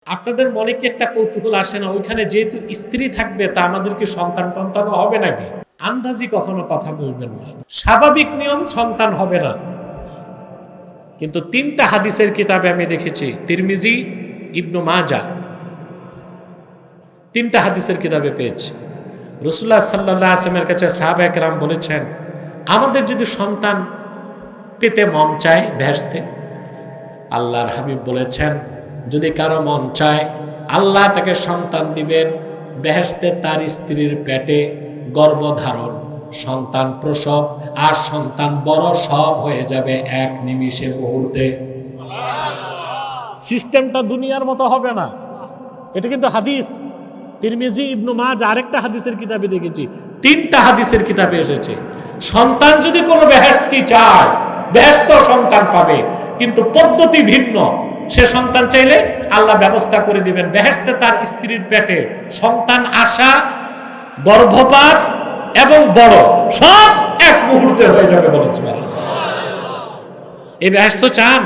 আপনাদের মনে কি একটা কৌতূহল আসে না, ওইখানে যেহেতু স্ত্রী থাকবে তা আমাদের কি সন্তান টন্তানও হবে নাকি? আন্দাজি কখনো কথা বলবেন না। স্বাভাবিক নিয়ম সন্তান হবে না। কিন্তু 3টা হাদিসের কিতাবে আমি দেখেছি, তিরমিজি, ইবনু মাজা, 3টা হাদিসের কিতাবে পেয়েছি। রাসূলুল্লাহ সাল্লাল্লাহু আলাইহি ওয়াসাল্লামের কাছে সাহাবায়ে কেরাম বলেছেন, আমাদের যদি সন্তান পেতে মন চায় বেহেশতে, আল্লাহর হাবিব বলেছেন, যদি কারো মন চায় আল্লাহ তাকে সন্তান দিবেন, বেহেশতে তার স্ত্রীর পেটে গর্ভধারণ, সন্তান প্রসব আর সন্তান বড় সব হয়ে যাবে এক নিমিষে, মুহূর্তে। সিস্টেমটা দুনিয়ার মতো হবে না। এটা কিন্তু হাদিস, তিরমিজি, ইবনু মাজাহ, আরেকটা হাদিসের কিতাবে দেখেছি, 3টা হাদিসের কিতাবে এসেছে। সন্তান যদি কোনো বেহেশতি চায়, বেহেশত সন্তান পাবে, কিন্তু পদ্ধতি ভিন্ন। সে সন্তান চাইলে আল্লাহ ব্যবস্থা করে দিবেন। বেহেশতে তার স্ত্রীর পেটে সন্তান আসা, গর্ভপাত এবং বড় সব এক মুহূর্তে হয়ে যাবে, বলেন সুবহানাল্লাহ। এই বেহেশত চান?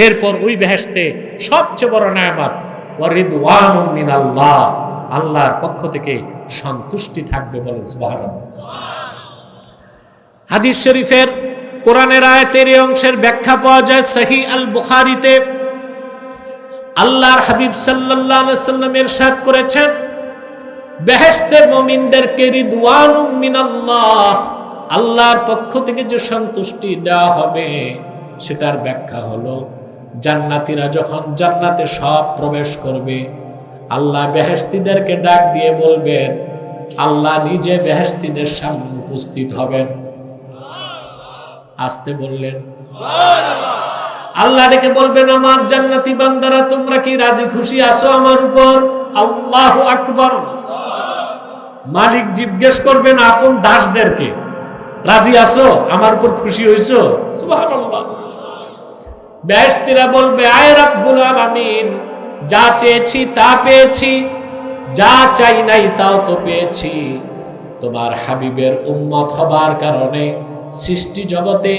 এরপর ওই বেহেশতে সবচেয়ে বড় নেয়ামত ওয়া রিদওয়ানুম মিনাল্লাহ, আল্লাহর পক্ষ থেকে সন্তুষ্টি থাকবে, বলেন সুবহানাল্লাহ। হাদিস শরীফের কোরআনের আয়াতের এই অংশের ব্যাখ্যা পাওয়া যায় সহিহ আল বুখারীতে। আল্লাহর হাবিব সাল্লাল্লাহু আলাইহি ওয়াসাল্লাম ইরশাদ করেছেন, বেহেশতের মুমিনদেরকে রিদওয়ানুম মিনাল্লাহ, আল্লাহর পক্ষ থেকে যে সন্তুষ্টি দেওয়া হবে সেটার ব্যাখ্যা হলো, জান্নাতীরা যখন জান্নাতে সব প্রবেশ করবে, আল্লাহ বেহেশতীদেরকে ডাক দিয়ে বলবেন, আল্লাহ নিজে বেহেশতীদের সামনে উপস্থিত হবেন। আসতে বললেন সুবহানাল্লাহ। আল্লাহ ডেকে বলবেন, আমার জান্নাতি বান্দারা তোমরা কি রাজি খুশি আছো আমার উপর? আল্লাহু আকবার। মালিক জিজ্ঞেস করবেন আপন দাসদেরকে, রাজি আছো, আমার উপর খুশি হইছো? সুবহানাল্লাহ। বেহেশতীরা বলবে, আয় রাব্বুল আলামিন, যা চেয়েছি তা পেয়েছি, যা চাই নাই তাও তো পেয়েছি। তোমার হাবিবের উম্মত হবার কারণে সৃষ্টি জগতে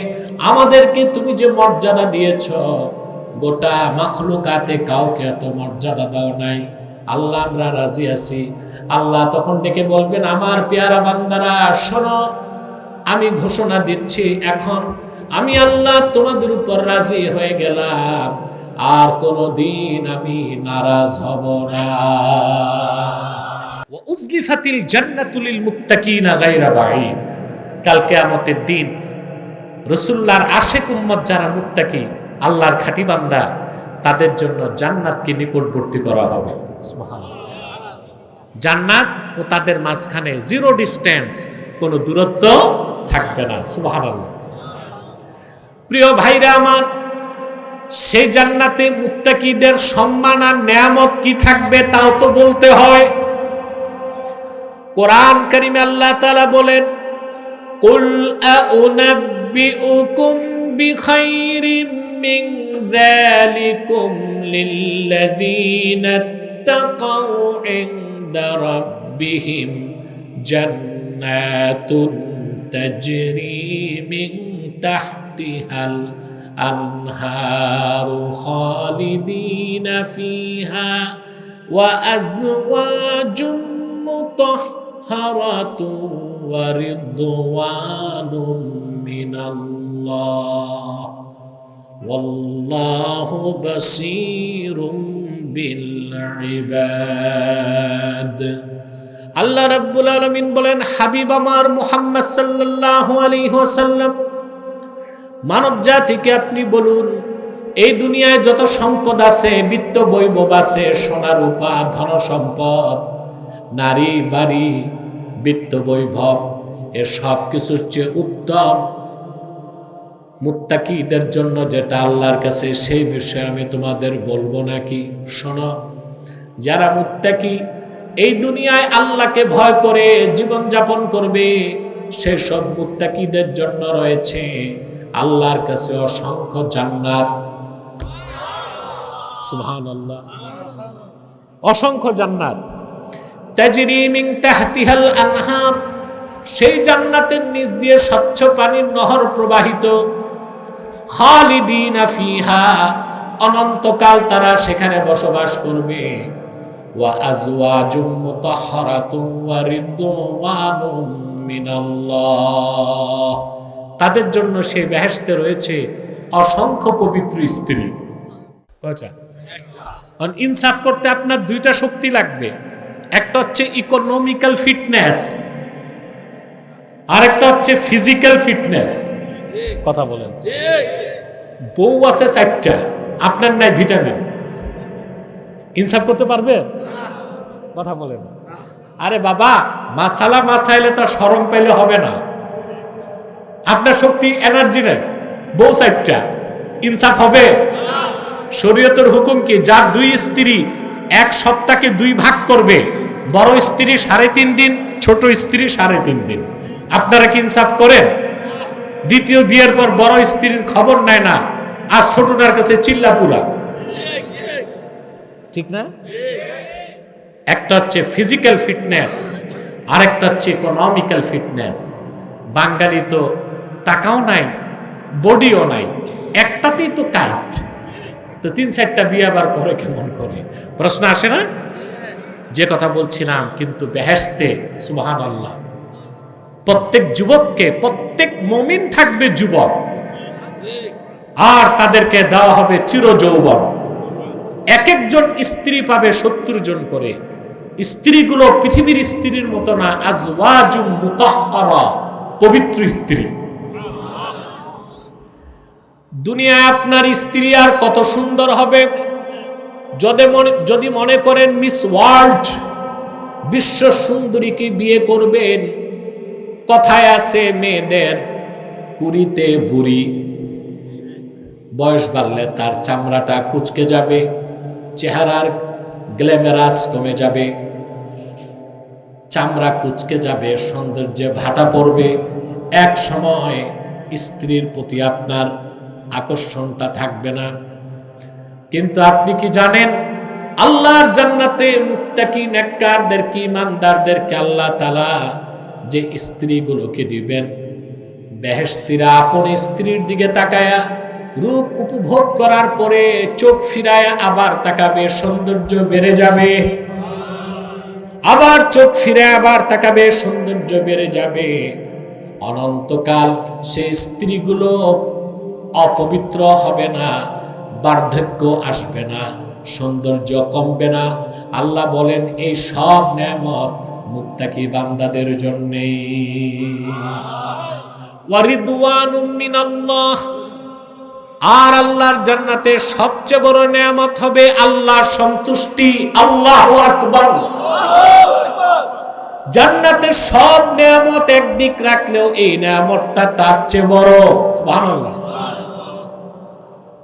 আমাদেরকে তুমি যে মর্যাদা দিয়েছ, গোটা মাখলুকাতে কাউকে এত মর্যাদা দাও নাই। আল্লাহ, আমরা রাজি আছি। আল্লাহ তখন ডেকে বলবেন, আমার পেয়ারা বান্দারা শোনো, আমি ঘোষণা দিচ্ছি, এখন আমি আল্লাহ তোমাদের উপর রাজি হয়ে গেলাম, আর কোনদিন আমি নারাজ হব না। ওয়া উজলিফাতিল জান্নাতু লিল মুত্তাকিনা গায়রা বাঈদ, কাল কিয়ামতের দিন রাসূলুল্লাহর আশিক উম্মত যারা মুত্তাকি, আল্লাহর খাঁটি বান্দা, তাদের জন্য জান্নাতকে নিকটবর্তী করা হবে। সুবহানাল্লাহ। জান্নাত ও তাদের মাঝখানে জিরো ডিস্টেন্স, কোনো দূরত্ব থাকবে না। সুবহানাল্লাহ। প্রিয় ভাইরা আমার, সেই জান্নাতে মুত্তাকিদের সম্মান আর নেয়ামত কি থাকবে তাও তো বলতে হয়। কোরআন কারীমে আল্লাহ তাআলা বলেন, কুল আউনাব্বিউকুম বিখাইরিম মিন যালিকুম লিল্লাযীনা তাকাউ ইনদা রাব্বিহিম জান্নাতুন তাজরি মিন তাহতিহাল আনহারু খালিদিনা ফিহা ওয়া আজওয়াজুম মুতাহহারাতুন ওয়া রিদওয়ানুম মিনাল্লাহ ওয়াল্লাহু বাসীরুম বিল ইবাদ। আল্লাহ রাব্বুল আলামিন বলেন, হাবিব আমার মুহাম্মদ সাল্লাল্লাহু আলাইহি ওয়াসাল্লাম, মানব জাতিকে আপনি বলুন, এই দুনিয়ায় যত সম্পদ আছে, বিত্ত বৈভব আছে, সোনা রূপা ধন সম্পদ, নারী বাড়ি, বিত্ত বৈভব, এর সব কিছুর চেয়ে উত্তম মুত্তাকিদের জন্য যেটা আল্লাহর কাছে, সেই বিষয়ে আমি তোমাদের বলবো নাকি? শোনো, যারা মুত্তাকি, এই দুনিয়ায় আল্লাহকে ভয় করে জীবন যাপন করবে, সেই সব মুত্তাকিদের জন্য রয়েছে আল্লাহর কাছে অসংখ্য জান্নাত। সুবহানাল্লাহ। অসংখ্য জান্নাত, তাজরি মিন তাহতিহাল আনহার, সেই জান্নাতের নিচ দিয়ে স্বচ্ছ পানির নহর প্রবাহিত। খালিদিনা ফিহা, অনন্তকাল তারা সেখানে বসবাস করবে। ওয়া আজওয়াজুম মুতাহহারাতুম ওয়া রিদওয়ানুম মিনাল্লাহ, তাদের জন্য সেই বেহেশতে রয়েছে অসংখ্য পবিত্র স্ত্রী। কয়টা? ইনসাফ করতে আপনার দুইটা শক্তি লাগবে, একটা হচ্ছে ইকোনমিক্যাল ফিটনেস, আর একটা হচ্ছে ফিজিক্যাল ফিটনেস। কথা বলেন। বউ আছে 4টা, আপনার নাই ভিটামিন, ইনসাফ করতে পারবে? কথা বলেন। আরে বাবা, মাসাইলে তো শরম পাইলে হবে না। আপনার শক্তি এনার্জি নেই, বউ 4টা, ইনসাফ হবে? শরীয়তের হুকুম কি? যার 2 স্ত্রী 1 সপ্তাহকে 2 ভাগ করবে, বড় স্ত্রী 3.5 দিন, ছোট স্ত্রী 3.5 দিন। আপনারা কি ইনসাফ করেন? দ্বিতীয় বিয়ের পর বড় স্ত্রীর খবর নেয় না, আর ছোটটার কাছে চিল্লাপুরা, ঠিক না? একটা হচ্ছে ফিজিক্যাল ফিটনেস, আর একটা হচ্ছে ইকোনমিক্যাল ফিটনেস। বাঙালি তো টাকাও নাই, বডিও নাই, একটাতেই তো কাইত, তো 3-4টা বিয়ে আবার করে কেমন করে? প্রশ্ন আসে না? যে কথা বলছিলাম, কিন্তু বেহেশতে সুবহানাল্লাহ প্রত্যেক যুবককে, প্রত্যেক মুমিন থাকবে যুবক, আর তাদেরকে দেওয়া হবে চিরযৌবন। এক একজন স্ত্রী পাবে 70 জন করে। স্ত্রীগুলো পৃথিবীর স্ত্রীর মতো না, আজওয়াজুম মুতাহহারা, পবিত্র স্ত্রী। দুনিয়ায় আপনার স্ত্রী আর কত সুন্দর হবে, যদি মনে করেন মিস ওয়ার্ল্ড, বিশ্ব সুন্দরীকে বিয়ে করবেন। কথায় আছে মেয়েদের 20তে বুড়ি, বয়স বাড়লে তার চামড়াটা কুচকে যাবে, চেহারার গ্ল্যামারাস কমে যাবে, চামড়া কুচকে যাবে, সৌন্দর্যে ভাটা পড়বে। এক সময় স্ত্রীর প্রতি আপনার আকর্ষণটা থাকবে না। কিন্তু আপনি কি জানেন, আল্লাহর জান্নাতে মুত্তাকি নেককারদেরকে, ইমানদারদেরকে আল্লাহ তাআলা যে স্ত্রীগুলোকে দিবেন, বেহেশতীরা আপন স্ত্রীর দিকে তাকায়া রূপ উপভোগ করার পরে চোখ ফিরায়া আবার তাকাবে, সৌন্দর্য বেড়ে যাবে। আবার চোখ ফিরে আবার তাকাবে, সৌন্দর্য বেড়ে যাবে। অনন্তকাল সেই স্ত্রীগুলো অপবিত্র হবে না, বার্ধক্য আসবে না, সৌন্দর্য কমবে না। আল্লাহ বলেন এই সব নেয়ামত মুত্তাকি বান্দাদের জন্যই। ওয়া রিদওয়ানুম মিনাল্লাহ, আর আল্লাহর জান্নাতে সবচেয়ে বড় নেয়ামত হবে আল্লাহর সন্তুষ্টি। আল্লাহু আকবার। জান্নাতের সব নেয়ামত একদিক রাখলেও এই নেয়ামতটা তার চেয়ে বড়। সুবহানাল্লাহ।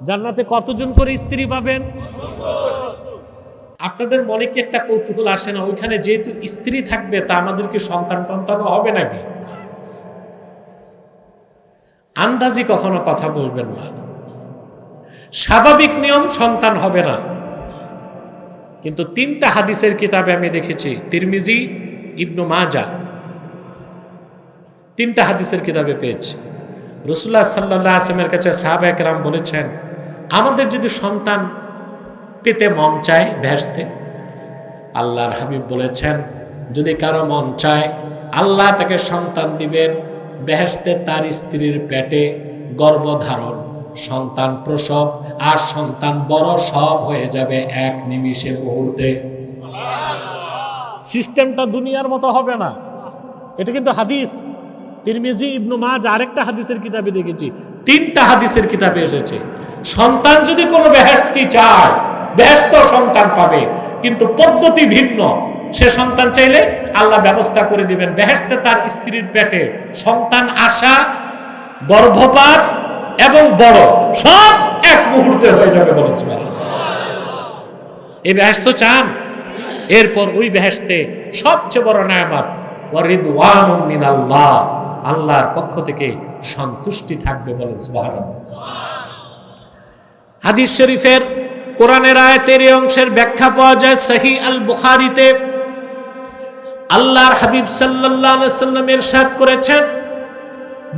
জান্নাতে কতজন করে স্ত্রী পাবেন? আপনাদের মনে কি একটা কৌতূহল আসে না, ওইখানে যেহেতু স্ত্রী থাকবে তা আমাদেরকে সন্তান হবে নাকি? আন্দাজি কখনো কথা বলবেন না। স্বাভাবিক নিয়ম সন্তান হবে না, কিন্তু 3টা হাদিসের কিতাবে আমি দেখেছি, তিরমিজি, ইবনু মাজা, 3টা হাদিসের কিতাবে পেয়েছি। রাসূলুল্লাহ সাল্লাল্লাহু আলাইহি ওয়াসাল্লামের কাছে সাহাবায়ে কেরাম বলেছেন, আমাদের যদি সন্তান পেতে মন চায় বেহেশতে, আল্লাহর হাবিব বলেছেন যদি কারো মন চায় আল্লাহ তাকে সন্তান দিবেন। বেহেশতে তার স্ত্রীর পেটে গর্ভধারণ, সন্তান প্রসব, আর সন্তান বড় সব হয়ে যাবে এক নিমিষে, মুহূর্তে। সিস্টেমটা দুনিয়ার মতো হবে না। এটা কিন্তু হাদিস, তিরমিজি, ইবনু মাজাহ, আরেকটা হাদিসের কিতাবে দেখেছি, 3টা হাদিসের কিতাবে এসেছে। সন্তান যদি কোনো বেহেশতি চায়, বেহেশত সন্তান পাবে, কিন্তু পদ্ধতি ভিন্ন। সে সন্তান চাইলে আল্লাহ ব্যবস্থা করে দিবেন। বেহেশতে তার স্ত্রীর পেটে সন্তান আসা, গর্ভপাত এবং বড় সব এক মুহূর্তে হয়ে যাবে। বলেন সুবহানাল্লাহ। এই বেহেশত চান? এরপর ওই বেহেশতে সবচেয়ে বড় নেয়ামত ওয়া রিদওয়ানুম মিনাল্লাহ, আল্লাহর পক্ষ থেকে সন্তুষ্টি থাকবে। বলেন সুবহানাল্লাহ। হাদিস শরীফের কোরআনের আয়াতের এই অংশের ব্যাখ্যা পাওয়া যায় সহিহ আল বুখারীতে। আল্লাহর হাবিব সাল্লাল্লাহু আলাইহি ওয়াসাল্লাম ইরশাদ করেছেন,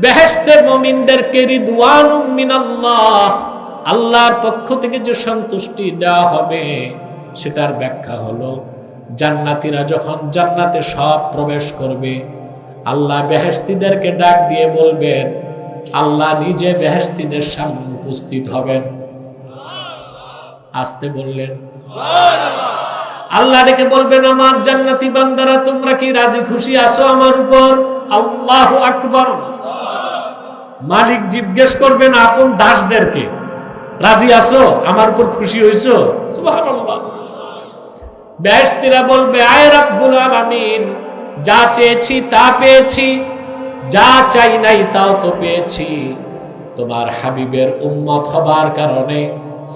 বেহেশতের মুমিনদেরকে রিদওয়ানুম মিনাল্লাহ, আল্লাহর পক্ষ থেকে যে সন্তুষ্টি দেওয়া হবে সেটার ব্যাখ্যা হলো জান্নাতীরা যখন জান্নাতে সব প্রবেশ করবে, আল্লাহ বেহেশতীদেরকে ডাক দিয়ে বলবেন, আল্লাহ নিজে বেহেশতীদের সামনে উপস্থিত হবেন। আসতে বললেন, আল্লাহ ডেকে বলবেন, আমার জান্নাতি বান্দারা তোমরা কি রাজি খুশি আছো আমার উপর? আল্লাহু আকবার। মালিক জিজ্ঞেস করবেন আপন দাসদেরকে, রাজি আছো আমার উপর, খুশি হইছো? সুবহানাল্লাহ। বেহেশতীরা বলবে, আয় রাব্বুল আলামিন, যা চেয়েছি তা পেয়েছি, যা চাই নাই তাও তো পেয়েছি। তোমার হাবিবের উম্মত হবার কারণে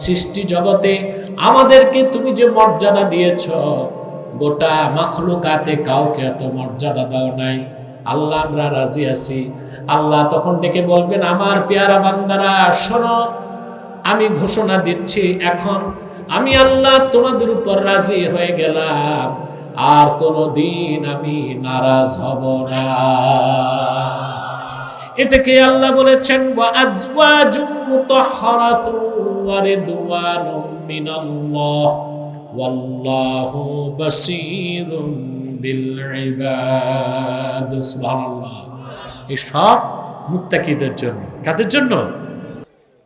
সৃষ্টি জগতে আমাদেরকে তুমি যে মর্যাদা দিয়েছ, গোটা মাখলুকাতে কাউকে এত মর্যাদা দাও নাই। আল্লাহ আমরা রাজি আছি। আল্লাহ তখন ডেকে বলবেন, আমার পেয়ারা বান্দারা শোনো, আমি ঘোষণা দিচ্ছি, এখন আমি আল্লাহ তোমাদের উপর রাজি হয়ে গেলাম, আর কোনদিন আমি নারাজ হব না। এটাকে আল্লাহ বলেছেন, ওয়া আজওয়াজুম মুতাহহারাতুন ওয়া রিদওয়ানুম মিনাল্লাহ ওয়াল্লাহু বাসীরুম বিল ইবাদ। সুবহানাল্লাহ। এই সব মুত্তাকিদের জন্য। কাদের জন্য?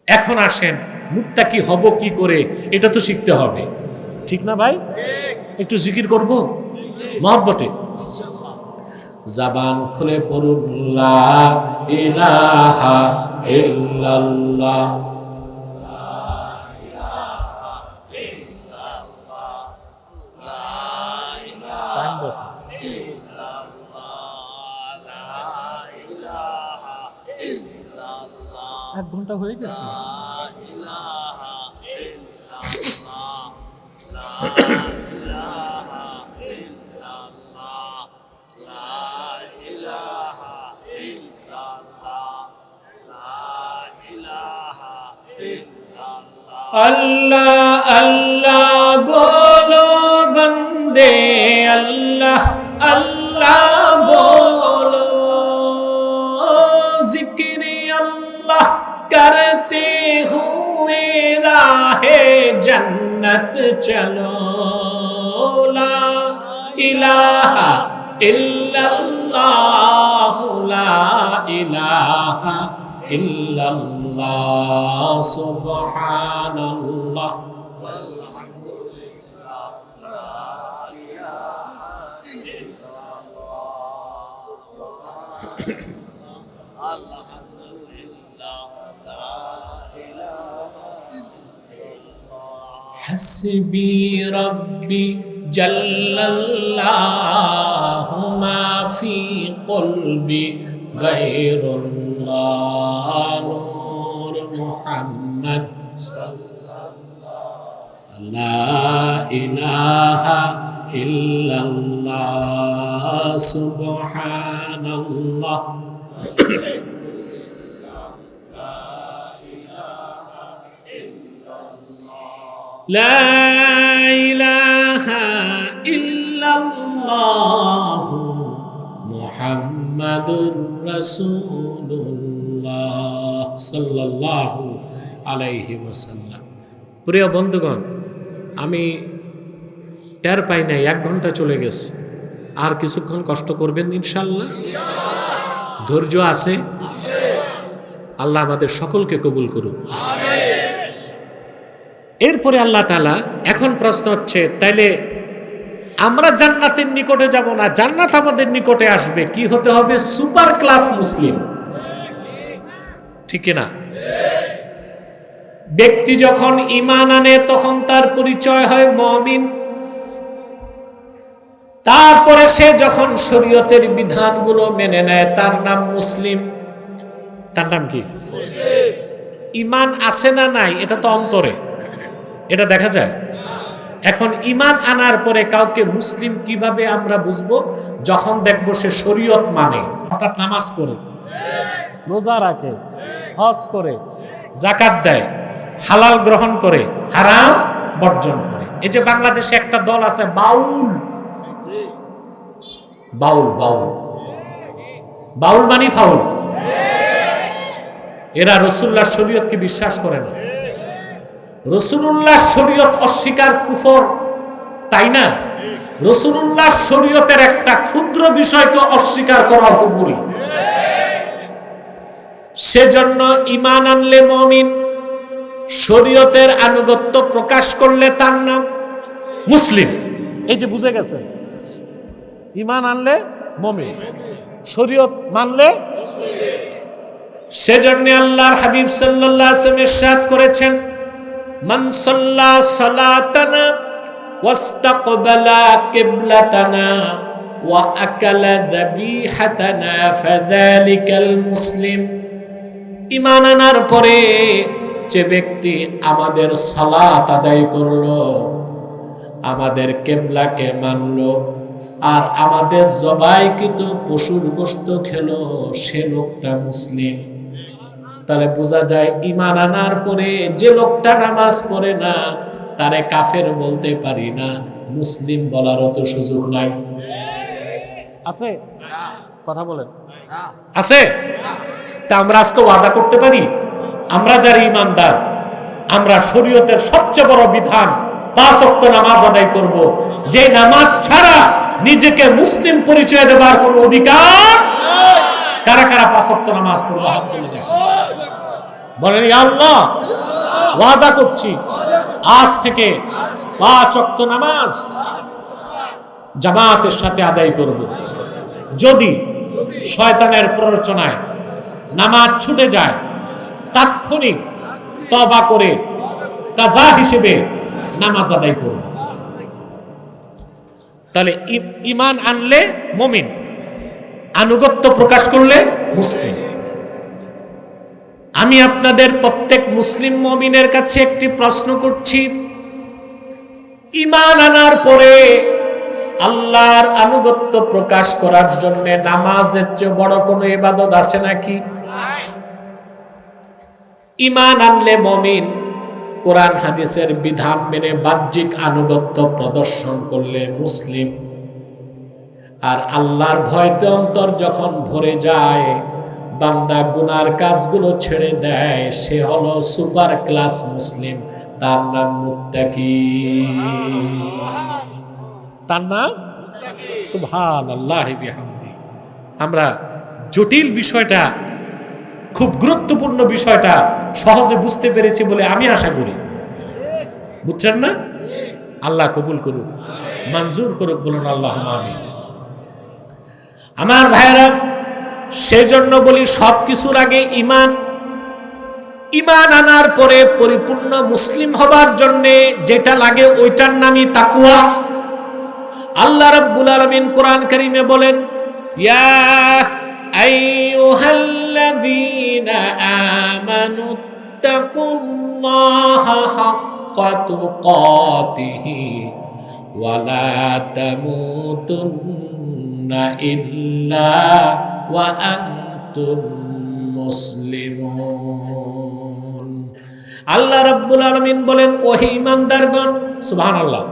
এখন আসেন, মুত্তাকি হব কি করে এটা তো শিখতে হবে, ঠিক না ভাই? একটু জিকির করব মহব্বতে। জবান খুলে পড়ুন, লা ইলাহা ইল্লাল্লাহ। এক ঘন্টা হয়ে গেছে। अल्लाह अल्लाह बोलो बंदे, अल्लाह अल्लाह बोलो, जिक्र अल्लाह करते हुए राहे जन्नत चलो। ला इलाहा इल्लल्लाह, ला इलाहा इल्लल्लाह, सुबहानल्लाह। हस्बी रब्बी जल्लल्लाहु मा फी क़ल्बी गैरुल्लाह, नूर मुहम्मद ला इलाहा इल्लल्लाह, सुबहानल्लाह। ला इलाहा इल्लल्लाह मुहम्मदुर রাসূলুল্লাহ সাল্লাল্লাহু আলাইহি ওয়াসাল্লাম। প্রিয় বন্ধুগণ, আমি টের পাই নাই 1 ঘন্টা চলে গেছে। আর কিছুক্ষণ কষ্ট করবেন ইনশাআল্লাহ। ধৈর্য আছে? আল্লাহ আমাদের সকলকে কবুল করুন। এরপরে আল্লাহ তাআলা, এখন প্রশ্ন হচ্ছে, তাইলে আমরা জান্নাতের নিকটে যাব না, জান্নাত আমাদের নিকটে আসবে, কি হতে হবে? সুপার ক্লাস মুসলিম, ঠিক না? ব্যক্তি যখন ঈমান আনে তখন তার পরিচয় হয় মুমিন। তারপরে সে যখন শরীয়তের বিধানগুলো মেনে নেয় তার নাম মুসলিম। তার নাম কি? ঈমান আছে না নাই এটা তো অন্তরে, এটা দেখা যায়। এখন ঈমান আনার পরে কাউকে মুসলিম কিভাবে আমরা বুঝবো? যখন দেখবো সে শরীয়ত মানে, অর্থাৎ নামাজ পড়ে, রোজা রাখে, হজ করে, যাকাত দেয়, হালাল গ্রহণ করে, হারাম বর্জন করে। এই যে বাংলাদেশে একটা দল আছে বাউল, বাউল বাউল বাউল মানে ফাউল। এরা রাসূলুল্লাহর শরীয়তকে বিশ্বাস করে না। রাসূলুল্লাহ শরীয়ত অস্বীকার কুফর, তাই না? রাসূলুল্লাহ শরীয়তের একটা ক্ষুদ্র বিষয়কে অস্বীকার করা কুফরি। সেজন্য ঈমান আনলে মুমিন, শরীয়তের আনুগত্য প্রকাশ করলে তার নাম মুসলিম। এই যে বুঝে গেছে, ঈমান আনলে মুমিন, শরীয়ত মানলে। সেজন্য আল্লাহর হাবিব সাল্লাল্লাহু আলাইহি ওয়াসাল্লাম ইরশাদ করেছেন, মান সাল্লা সালাতানা ওয়াস্তাকবালা কিবলাতানা ওয়া আকালা যাবিহাতানা ফাযালিকাল মুসলিম। ঈমান আনার পরে যে ব্যক্তি আমাদের সালাত আদায় করলো, আমাদের কিবলাকে মানলো, আর আমাদের জবাইকৃত পশুর গোশত খেলো, সে লোকটা মুসলিম। তাহলে বোঝা যায় ঈমান আনার পরে যে লোকটা নামাজ পড়ে না তারে কাফের বলতে পারি না, মুসলিম বলারও তো সুযোগ নাই। আছে? কথা বলেন। আছে? তা আমরা আজকে ওয়াদা করতে পারি, আমরা যারা ঈমানদার, আমরা শরীয়তের সবচেয়ে বড় বিধান 5 ওয়াক্ত নামাজ আদায় করব, যে নামাজ ছাড়া নিজেকে মুসলিম পরিচয় দেবার কোনো অধিকার। কারা কারা 5 ওয়াক্ত নামাজ পড়বো? হাত তুলে দেন। বলেন, ইয়া আল্লাহ, ওয়াদা করছি আজ থেকে 5 ওয়াক্ত নামাজ জামাতের সাথে আদায় করব। যদি শয়তানের প্ররোচনায় নামাজ ছুটে যায়, তাৎক্ষণিক তওবা করে কাজা হিসেবে নামাজ আদায় করব। তাহলে ঈমান আনলে মুমিন, আনুগত্য প্রকাশ করলে মুসলিম। আমি আপনাদের প্রত্যেক মুসলিম মুমিনের কাছে একটি প্রশ্ন করছি, ঈমান আনার পরে আল্লাহর আনুগত্য প্রকাশ করার জন্য নামাজের চেয়ে বড় কোনো ইবাদত আছে নাকি? ঈমান আনলে মুমিন, কোরআন হাদিসের বিধান মেনে বাহ্যিক আনুগত্য প্রদর্শন করলে মুসলিম। আর আল্লাহর ভয়তে অন্তর যখন ভরে যায়, বান্দা গুনার কাজগুলো ছেড়ে দেয়, সে হলো সুপার ক্লাস মুসলিম, তার নাম মুত্তাকি। তার নাম সুবহানাল্লাহি বিহামদি। আমরা জটিল বিষয়টা, খুব গুরুত্বপূর্ণ বিষয়টা সহজে বুঝতে পেরেছি বলে আমি আশা করি। বুঝছেন না? আল্লাহ কবুল করুক, মঞ্জুর করুক, বলুন আল্লাহুম্মা আমিন। আমার ভাইরা, সেজন্য বলি সবকিছুর আগে ঈমান। ঈমান আনার পরে পরিপূর্ণ মুসলিম হবার জন্য যেটা লাগে ওইটার নামই তাকওয়া। আল্লাহ রাব্বুল আলামিন কোরআন কারীমে বলেন, ইয়া আইয়ুহাল্লাযীনা আমানু তাকুল্লাহা হাক্কা তুকাতিহি ওয়া লা তামুতুন্না ইল্লা ওয়া আনতুম মুসলিমুন। আল্লাহ রাব্বুল আলামিন বলেন, ওহে ঈমানদারগণ, সুবহানাল্লাহ,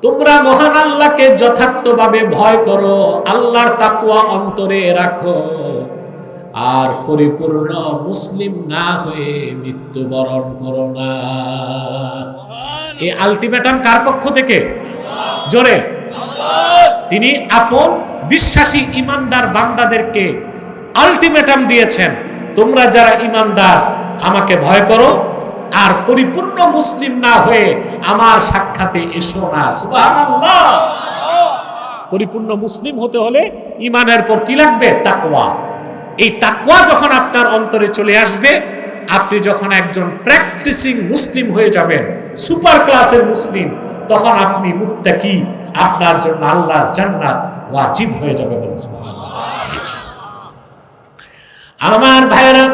তোমরা মহান আল্লাহকে যথার্থভাবে ভয় করো, আল্লাহর তাকওয়া অন্তরে রাখো, আর পরিপূর্ণ মুসলিম না হয়ে মৃত্যুবরণ করো না। এই আলটিমেটাম কার পক্ষ থেকে? জোরে। তিনি আপন বিশ্বাসী ঈমানদার বান্দাদেরকে আলটিমেটাম দিয়েছেন, তোমরা যারা ঈমানদার আমাকে ভয় করো, আর পরিপূর্ণ মুসলিম না হয়ে আমার সাক্ষাতে এসো না। সুবহানাল্লাহ। পরিপূর্ণ মুসলিম হতে হলে ঈমানের পর কি লাগবে? তাকওয়া। এই তাকওয়া যখন আপনার অন্তরে চলে আসবে, আপনি যখন একজন প্র্যাকটিসিং মুসলিম হয়ে যাবেন, সুপার ক্লাসের মুসলিম, তখন আপনি মুত্তাকি, আপনার জন্য আল্লাহর জান্নাত ওয়াজিব হয়ে যাবে। বলুন সুবহানাল্লাহ। আমার ভাইরা,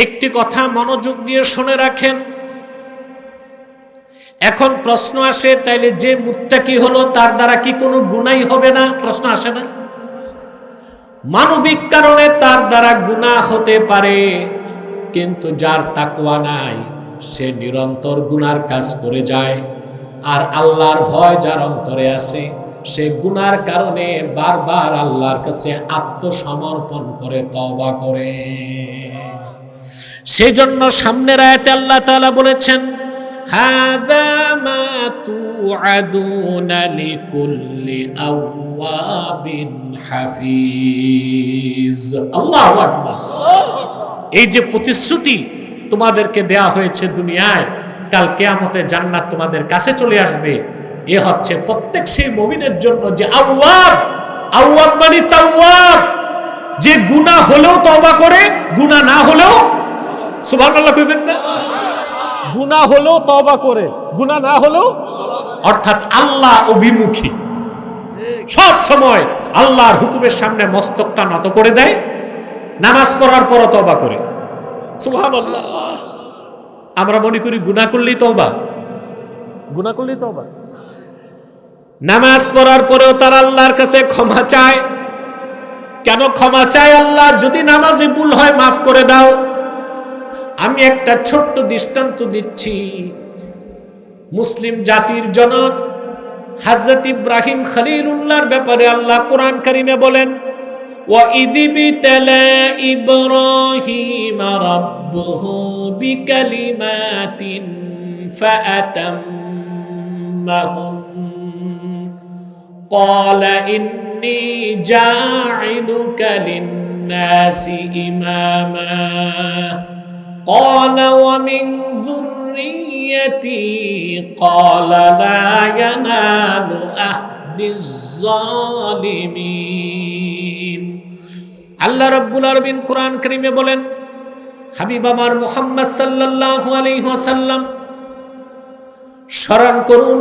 একটি কথা মনোযোগ দিয়ে শুনে রাখেন। এখন প্রশ্ন আসে, তাইলে যে মুত্তাকি হলো তার দ্বারা কি কোনো গুনাহ হবে না? প্রশ্ন আসে না? মানবিক কারণে তার দ্বারা গুনাহ হতে পারে, কিন্তু যার তাকওয়া নাই সে নিরন্তর গুনার কাজ করে যায়। আর আল্লাহর ভয় যার অন্তরে আছে, সে গুনার কারণে বারবার আল্লাহর কাছে আত্মসমর্পণ করে তওবা করে। সেই জন্য সামনের আয়াতে আল্লাহ তাআলা বলেছেন, হাযা মা তুআদুনা লিকুল্লি আওয়াবিন হাফিজ। আল্লাহু আকবার। এই যে প্রতিশ্রুতি তোমাদেরকে দেয়া হয়েছে দুনিয়ায়, কাল কিয়ামতে জান্নাত তোমাদের কাছে চলে আসবে, এ হচ্ছে প্রত্যেক সেই মুমিনের জন্য যে আওয়াব। আওয়াব মানে তাওয়াব, যে গুনাহ হলেও তওবা করে, গুনাহ না হলেও, সুবহানাল্লাহ কইবেন না? গুনাহ হলেও তওবা করে, গুনাহ না হলেও, অর্থাৎ আল্লাহ অভিমুখী, সব সময় আল্লাহর হুকুমের সামনে মস্তকটা নত করে দেয়, নামাজ পড়ার পরও তওবা করে। সুবহানাল্লাহ। আমরা মনে করি গুনাহ করলেই তওবা, গুনাহ করলেই তওবা। নামাজ পড়ার পরেও তারা আল্লাহর কাছে ক্ষমা চায়। কেন ক্ষমা চায়? আল্লাহ যদি নামাজে ভুল হয় মাফ করে দাও। আমি একটা ছোট্ট দৃষ্টান্ত দিচ্ছি। মুসলিম জাতির জনক হযরত ইব্রাহিম খলিলুল্লাহর ব্যাপারে আল্লাহ কোরআন কারীমে বলেন, وَإِذِ ابْتَلَى إِبْرَاهِيمَ رَبُّهُ بِكَلِمَاتٍ فَأَتَمَّهُنَّ قَالَ إِنِّي جَاعِلُكَ لِلنَّاسِ إِمَامًا قَالَ وَمِنْ ذُرِّيَّتِي قَالَ لَا يَنَالُ أَحْدِ الظَّالِمِينَ। আল্লাহ রাব্বুল আলামিন কোরআন কারীমে বলেন, হাবিব আমার মুহাম্মদ সাল্লাল্লাহু আলাইহি ওয়াসাল্লাম স্মরণ করুন,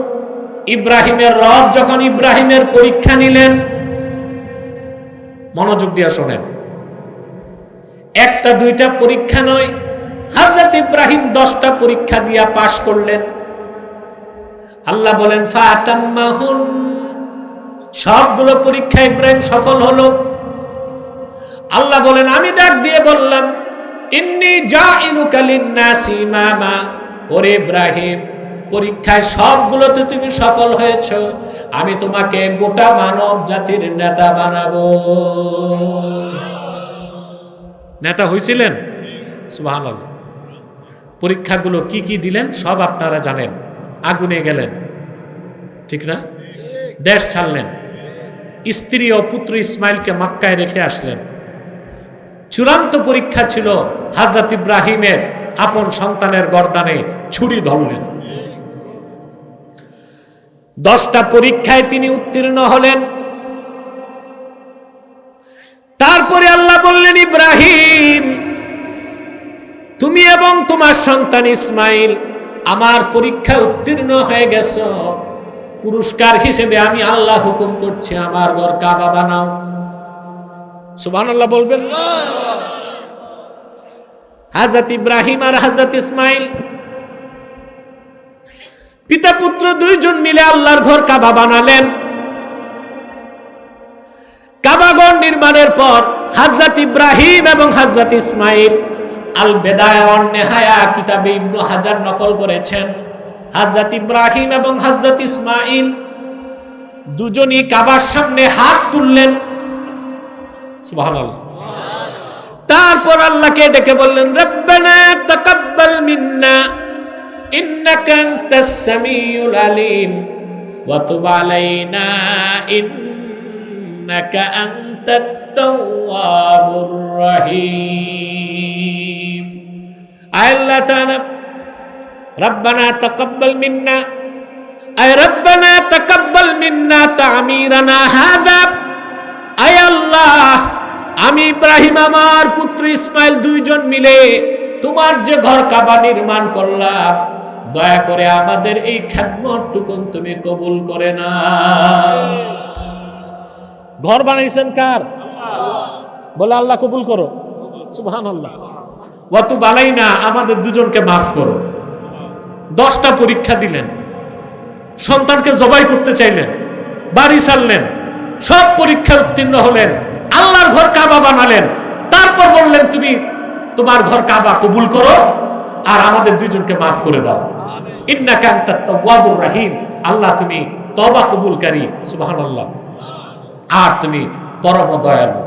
ইব্রাহিমের রব যখন ইব্রাহিমের পরীক্ষা নিলেন। মনোযোগ দিয়ে শোনেন, একটা দুইটা পরীক্ষা নয়, হযরত ইব্রাহিম 10টা পরীক্ষা দিয়া পাশ করলেন। আল্লাহ বলেন ফাতাম্মাহুন, সবগুলো পরীক্ষা ইব্রাহিম সফল হলো। আল্লাহ বলেন, আমি ডাক দিয়ে বললাম, ইন্নী জাইলুকা লিন-নাসি ইমামা, ওরে ইব্রাহিম, পরীক্ষায় সবগুলোতে তুমি সফল হয়েছ, আমি তোমাকে গোটা মানব জাতির নেতা বানাবো। নেতা হয়েছিলেন? সুবহানাল্লাহ। পরীক্ষাগুলো কি কি দিলেন সব আপনারা জানেন। আগুনে গেলেন, ঠিক না? দেশ ছাড়লেন, স্ত্রী ও পুত্র ইসমাইলকে মক্কায় রেখে আসলেন। চূড়ান্ত পরীক্ষা ছিল হযরত ইব্রাহিমের আপন সন্তানের গর্দানে ছুরি ধরলেন। 10টা পরীক্ষায় তিনি উত্তীর্ণ হলেন। তারপরে আল্লাহ বললেন, ইব্রাহিম, তুমি এবং তোমার সন্তান ইসমাইল আমার পরীক্ষায় উত্তীর্ণ হয়ে গেছো, পুরস্কার হিসেবে আমি আল্লাহ হুকুম করছি, আমার ঘর কাবা বানাও। সুবহানাল্লাহ বলবেন। হযরত ইব্রাহিম আর হযরত ইসমাইল পিতা পুত্র দুইজন মিলে আল্লাহর ঘর কাবা বানালেন। কাবা ঘর নির্মাণের পর হযরত ইব্রাহিম এবং হযরত ইসমাইল, আল বেদায়া ওয়ান নেহায়া কিতাবে ইবনে হাজার নকল করেছেন, হযরত ইব্রাহিম এবং হযরত ইসমাইল দুজনই কাবার সামনে হাত তুললেন। সুবহানাল্লাহ। তারপর আল্লাহকে ডেকে বললেন, রব্বানা তাকাব্বাল মিন্না ইন্নাকা আনতাস সামিউল আলিম ওয়া তুব আলাইনা ইন্নাকা আনতাত তাওয়াবুর রহিম। আল্লাহ তাআলা রব্বানা তাকাব্বাল মিন্না, আয় রব্বানা তাকাব্বাল মিন্না তা'মিরানা হাযা, আয় আল্লাহ, আমি ইব্রাহিম আমার পুত্র ইসমাইল দুইজন মিলে তোমার যে ঘর কাবা নির্মাণ করলাম, দয়া করে আমাদের এই খেদমতটুকুন তুমি কবুল করে নাও। ঘর বানাইছেন কার? বলে আল্লাহ কবুল করো। সুবহানাল্লাহ। ওয়া তুব আলাইনা, আমাদের দুজনকে মাফ করো। 10টা পরীক্ষা দিলেন, সন্তানকে জবাই করতে চাইলেন, বাড়ি ছাড়লেন, সব পরীক্ষায় উত্তীর্ণ হলেন, আল্লাহর ঘর কাবা বানালেন। তারপর বললেন, তুমি তোমার ঘর কাবা কবুল করো আর আমাদের দুইজনকে মাফ করে দাও। ইন্নাকা আনতাত তাওয়াবুর রহিম, আল্লাহ তুমি তওবা কবুলকারী। সুবহানাল্লাহ। আর তুমি পরম দয়ালু।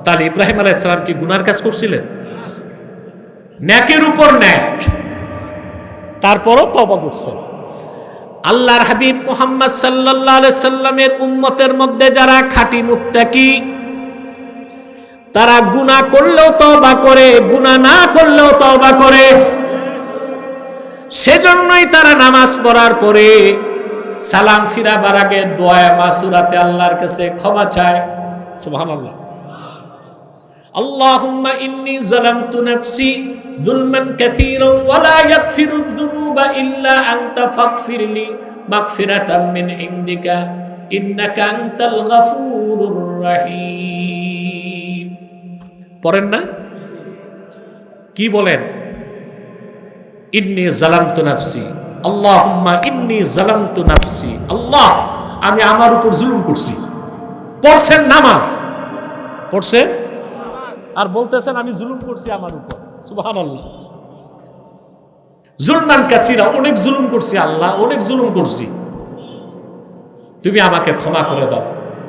তাহলে ইব্রাহিম আলাইহিস সালাম কি গুনার কাজ করছিলেন? ন্যাকের উপর ন্যাক, তারপরও তওবা করছেন। আল্লাহর হাবিব মুহাম্মদ সাল্লাল্লাহু আলাইহি সাল্লামের উম্মতের মধ্যে যারা খাঁটি মুত্তাকি, তারা গুনাহ করলেও তওবা করে, গুনাহ না করলেও তওবা করে। সেজন্যই তারা নামাজ পড়ার পরে সালাম ফিরাবার আগে দোয়া মাসুরাতে আল্লাহর কাছে ক্ষমা চায়। সুবহানাল্লাহ। আল্লাহুম্মা ইন্নী যালামতু নাফসি যুলমান কাসীরান ওয়া লা ইয়াগফিরুয যুনুবা ইল্লা আনতা ফাগফিরলি মাগফিরাতাম মিন ইনদিকা ইন্নাকা আনতাল গফুরুর রহিম। পড়েন না? কি বলেন? ইন্নী যালামতু নাফসি, আল্লাহুম্মা ইন্নী যালামতু নাফসি, আল্লাহ আমি আমার উপর জুলুম করছি। পড়ছেন নামাজ, পড়ছেন আর বলতেছেন আমি জুলুম করছি আমার উপর। সুবহানাল্লাহ। জুলমান কাসীরা, অনেক জুলুম করছি আল্লাহ, অনেক জুলুম করছি, তুমি আমাকে ক্ষমা করে দাও।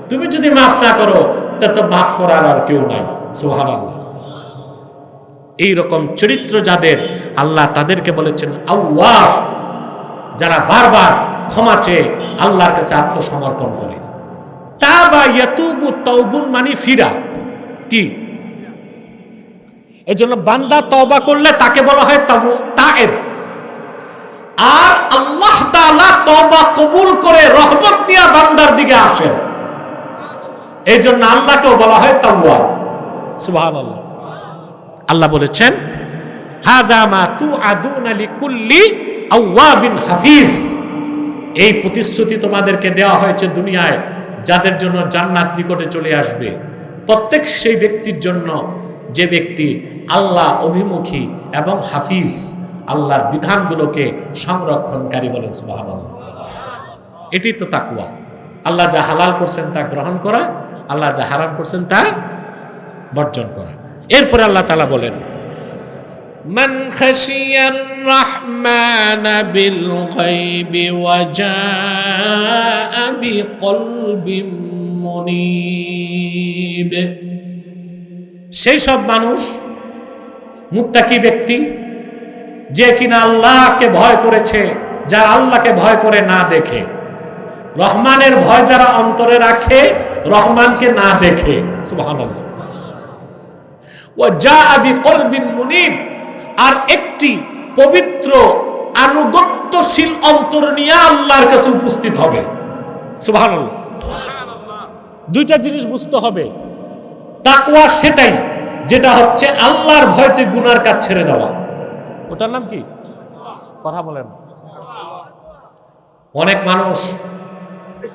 তুমি যদি মাফ না করো তা তো মাফ করার আর কেউ নাই। সুবহানাল্লাহ। এই রকম চরিত্র যাদের, আল্লাহ তাদেরকে বলেছেন আওয়াব, যারা বারবার ক্ষমা চেয়ে আল্লাহর কাছে আত্মসমর্পণ করে। তাবা ইয়াতুবু তাওবুন মানে ফিরা, কি? এজন্য বান্দা তওবা করলে তাকে বলা হয় তায়েব। আর আল্লাহ তাআলা তওবা কবুল করে রহমত দিয়া বান্দার দিকে আসেন, এই জন্য আল্লাহকেও বলা হয় তাওয়াব। সুবহানাল্লাহ। আল্লাহ বলেছেন হাযা মা তুআদুনা লিকুল্লি আওয়াবিন হাফিজ। এই প্রতিশ্রুতি তোমাদেরকে দেওয়া হয়েছে দুনিয়ায়, যাদের জন্য জান্নাত নিকটে চলে আসবে, প্রত্যেক সেই ব্যক্তির জন্য যে ব্যক্তি আল্লাহ অভিমুখী এবং হাফিজ, আল্লাহর বিধানগুলোকে সংরক্ষণকারী। বলেন সুবহানাল্লাহ। এটি তো তাকওয়া। আল্লাহ যা হালাল করছেন তা গ্রহণ করা, আল্লাহ যা হারাম করছেন তা বর্জন করা। এরপরে আল্লাহ তাআলা বলেন মান খাশিয়ার রাহমানা বিল গায়বি ওয়া জাআ বিকলবিন মুনীব। সেই সব মানুষ, মুত্তাকি ব্যক্তি, যে কিনা আল্লাহকে ভয় করেছে, যারা আল্লাহকে ভয় করে না দেখে, রহমানের ভয় যারা অন্তরে রাখে, রহমানকে না দেখে। সুবহানাল্লাহ। ওয়া জাআ বিকলবিন মুনীব, আর একটি পবিত্র আনুগত্যশীল অন্তর নিয়ে আল্লাহর কাছে উপস্থিত হবে। সুবহানাল্লাহ। দুইটা জিনিস বুঝতে হবে। তাকওয়া সেটাই, যেটা হচ্ছে আল্লাহর ভয়তে গুনার কাজ ছেড়ে দেওয়া। ওটার নাম কি? কথা বলেন। অনেক মানুষ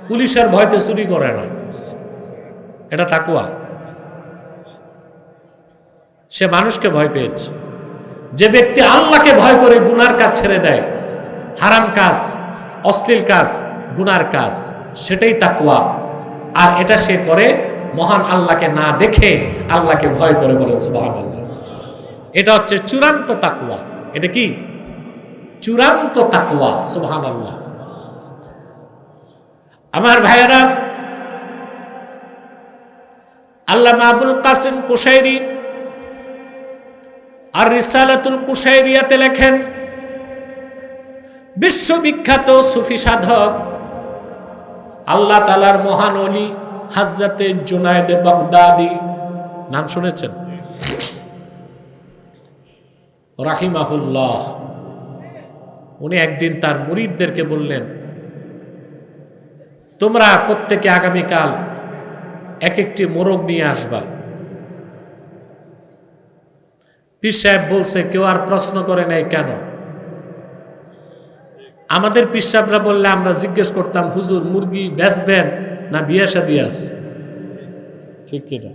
পুলিশের ভয়তে চুরি করে না, এটা তাকওয়া। সে মানুষকে ভয় পেয়েছে। যে ব্যক্তি আল্লাহকে ভয় করে গুনার কাজ ছেড়ে দেয়, হারাম কাজ, অশ্লীল কাজ, গুনার কাজ, সেটাই তাকওয়া। আর এটা সে করে মহান আল্লাহকে না দেখে, আল্লাহকে ভয় করে। বলে সুবহানাল্লাহ। এটা হচ্ছে চূড়ান্ত তাকওয়া। এটা কি? চূড়ান্ত তাকওয়া। সুবহানাল্লাহ। আমার ভাইয়েরা, আল্লামা আবুল কাসিম কুশাইরি আর রিসালাতুল কুশাইরিয়াতে লেখেন, বিশ্ববিখ্যাত সুফি সাধক আল্লাহ তাআলার মহান ওলি হযরতে জুনায়েদ বাগদাদি, নাম শুনেছেন? রাহিমাহুল্লাহ। উনি একদিন তার মুরিদদেরকে বললেন, তোমরা প্রত্যেকে আগামীকাল এক একটি মোরগ নিয়ে আসবা। পীর সাহেব বলছে, কেউ আর প্রশ্ন করে নাই কেন? আমাদের পীর সাহেবরা বললে আমরা জিজ্ঞেস করতাম, হুজুর মুরগি বেচবেন না বিয়ে শাদী আছে? ঠিক কিনা?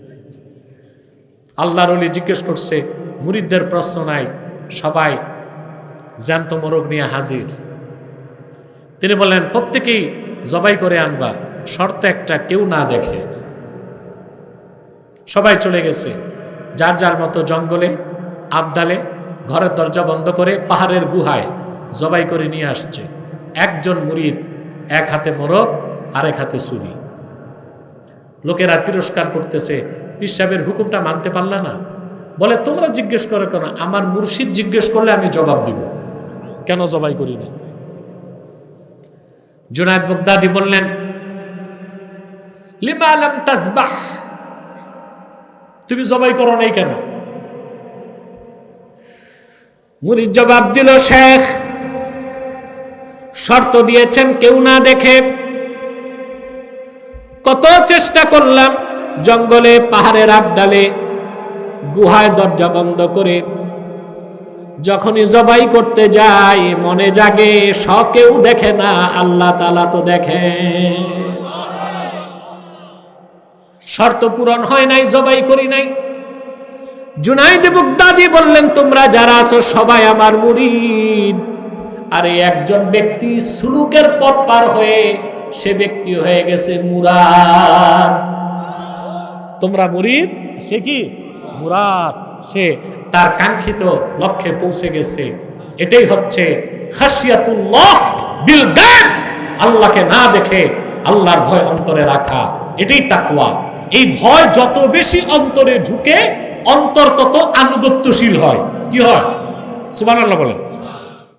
আল্লাহর ওলি জিজ্ঞেস করছে, মুরিদদের প্রশ্ন নাই, সবাই জ্যান্ত মোরগ নিয়ে হাজির। তিনি বললেন, প্রত্যেকেই জবাই করে আনবা, শর্ত একটা, কেউ না দেখে। সবাই চলে গেছে যার যার মতো জঙ্গলে, আবদালে, ঘরের দরজা বন্ধ করে পাহাড়ের গুহায় জবাই করে নিয়ে আসছে। একজন মুরিদ এক হাতে মোরগ, আরেক হাতে ছুরি। লোকেরা তিরস্কার করতেছে, পীর সাহেবের হুকুমটা মানতে পারলা না? বলে তোমরা জিজ্ঞেস করো কেন? আমার মুর্শিদ জিজ্ঞেস করলে আমি জবাব দিব, কেন জবাই করি না? জুনায়েদ বাগদাদি বললেন লিমা লাম তাসবাহ, তুমি জবাই করো নাই কেন? মুরিদ জবাব দিল, শেখ শর্ত দিয়েছেন কেউ না দেখে। কত চেষ্টা করলাম, জঙ্গলে, পাহাড়ের আবডালে, গুহায় দরজা বন্ধ করে যখনই জবাই করতে যাই মনে জাগে কেউ দেখে না, আল্লাহ তাআলা তো দেখেন। শর্ত পূরণ হয় নাই, জবাই করি নাই। জুনায়েদ বাগদাদি বললেন তোমরা যারা আছো সবাই আমার মুরিদ, আরে একজন ব্যক্তি সুলুকের পথ পার হয়ে সে ব্যক্তি হয়ে গেছে মুরাদ। তোমরা মুরিদ, সে কি মুরাদ, সে তার কাঙ্ক্ষিত লক্ষ্যে পৌঁছে গেছে। এটাই হচ্ছে খাশিয়াতুল্লাহ বিল গায়ব, আল্লাহকে না দেখে আল্লাহর ভয় অন্তরে রাখা, এটাই তাকওয়া। এই ভয় যত বেশি অন্তরে ঢুকে অন্তর তত আনুগত্যশীল হয়। কি হয়? সুবহানাল্লাহ বলেন।